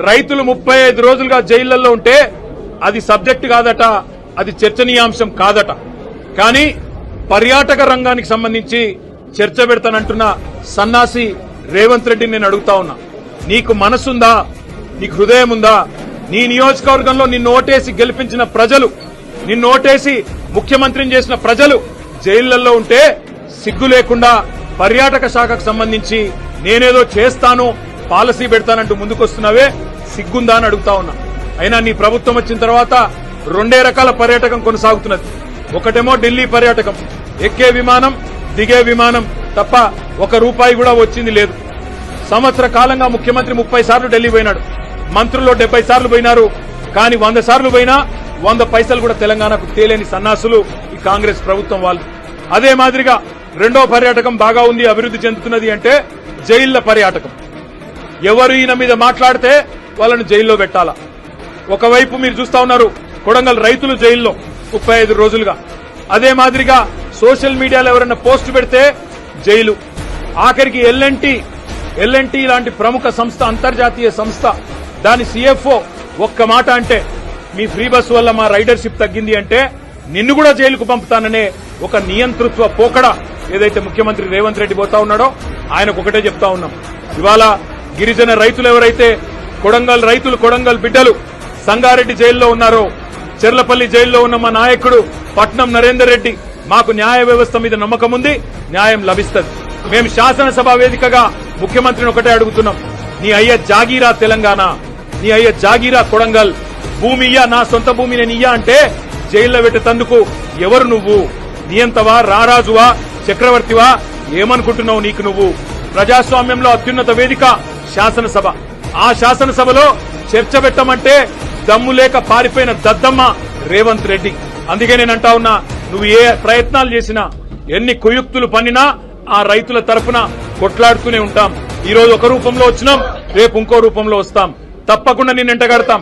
రైతులు 35 రోజులుగా జైళ్లలో ఉంటే అది సబ్జెక్ట్ కాదట, అది చర్చనీయాంశం కాదట. కానీ పర్యాటక రంగానికి సంబంధించి చర్చ పెడతానంటున్న సన్నాసి రేవంత్ రెడ్డిని నేను అడుగుతా ఉన్నా, నీకు మనసుందా? నీకు హృదయం ఉందా? నీ నియోజకవర్గంలో నిన్ను ఓటేసి గెలిపించిన ప్రజలు, నిన్ను ఓటేసి ముఖ్యమంత్రిని చేసిన ప్రజలు జైళ్లలో ఉంటే సిగ్గు లేకుండా పర్యాటక శాఖకు సంబంధించి నేనేదో చేస్తాను, పాలసీ పెడతానంటూ ముందుకొస్తున్నావే, సిగ్గుందా అని అడుగుతా ఉన్నా. అయినా నీ ప్రభుత్వం వచ్చిన తర్వాత 2 రకాల పర్యాటకం కొనసాగుతున్నది. ఒకటేమో ఢిల్లీ పర్యాటకం, ఎక్కే విమానం దిగే విమానం తప్ప ₹1 కూడా వచ్చింది లేదు. సంవత్సర కాలంగా ముఖ్యమంత్రి 30 సార్లు ఢిల్లీ పోయినాడు, మంత్రులు 70 సార్లు పోయినారు. కానీ 100 సార్లు పోయినా 100 పైసలు కూడా తెలంగాణకు తేలేని సన్నాసులు ఈ కాంగ్రెస్ ప్రభుత్వం వాళ్ళు. అదే మాదిరిగా రెండో పర్యాటకం బాగా ఉంది, అభివృద్ధి చెందుతున్నది అంటే జైళ్ల పర్యాటకం. ఎవరు ఈయన మీద మాట్లాడితే వాళ్ళను జైల్లో పెట్టాలా. ఒకవైపు మీరు చూస్తా ఉన్నారు కొడంగల్ రైతులు జైల్లో 35 రోజులుగా. అదే మాదిరిగా సోషల్ మీడియాలో ఎవరైనా పోస్ట్ పెడితే జైలు. ఆఖరికి ఎల్ఎన్టీ లాంటి ప్రముఖ సంస్థ, అంతర్జాతీయ సంస్థ, దాని CFO ఒక్క మాట అంటే మీ ఫ్రీ బస్ వల్ల మా రైడర్షిప్ తగ్గింది అంటే నిన్ను కూడా జైలుకు పంపుతాననే ఒక నియంతృత్వ పోకడ ఏదైతే ముఖ్యమంత్రి రేవంత్ రెడ్డి పోతా ఉన్నాడో ఆయనకు ఒకటే చెప్తా ఉన్నాం. ఇవాళ గిరిజన రైతులు ఎవరైతే కొడంగల్ రైతులు, కొడంగల్ బిడ్డలు సంగారెడ్డి జైల్లో ఉన్నారో, చెర్లపల్లి జైల్లో ఉన్న మా నాయకుడు పట్నం నరేందర్ రెడ్డి, మాకు న్యాయ వ్యవస్థ మీద నమ్మకం ఉంది, న్యాయం లభిస్తుంది. మేము శాసనసభ వేదికగా ముఖ్యమంత్రిని ఒకటే అడుగుతున్నాం, నీ అయ్య జాగీరా తెలంగాణ, నీ అయ్య జాగీరా కొడంగల్, భూమి ఇయ్యా, నా సొంత భూమి నేను ఇయ్యా అంటే జైల్లో పెట్టేందుకు ఎవరు నువ్వు? నియంతవా, రారాజువా, చక్రవర్తివా? ఏమనుకుంటున్నావు నీకు నువ్వు? ప్రజాస్వామ్యంలో అత్యున్నత వేదిక శాసనసభ. ఆ శాసనసభలో చర్చ పెట్టమంటే దమ్ము లేక పారిపోయిన దద్దమ్మ రేవంత్ రెడ్డి. అందుకే నేను అంటా ఉన్నా, నువ్వు ఏ ప్రయత్నాలు చేసినా, ఎన్ని కుయుక్తులు పన్నినా ఆ రైతుల తరఫున కొట్లాడుతూనే ఉంటాం. ఈ రోజు ఒక రూపంలో వచ్చినాం, రేపు ఇంకో రూపంలో వస్తాం. తప్పకుండా నిన్ను ఎంటగడతాం.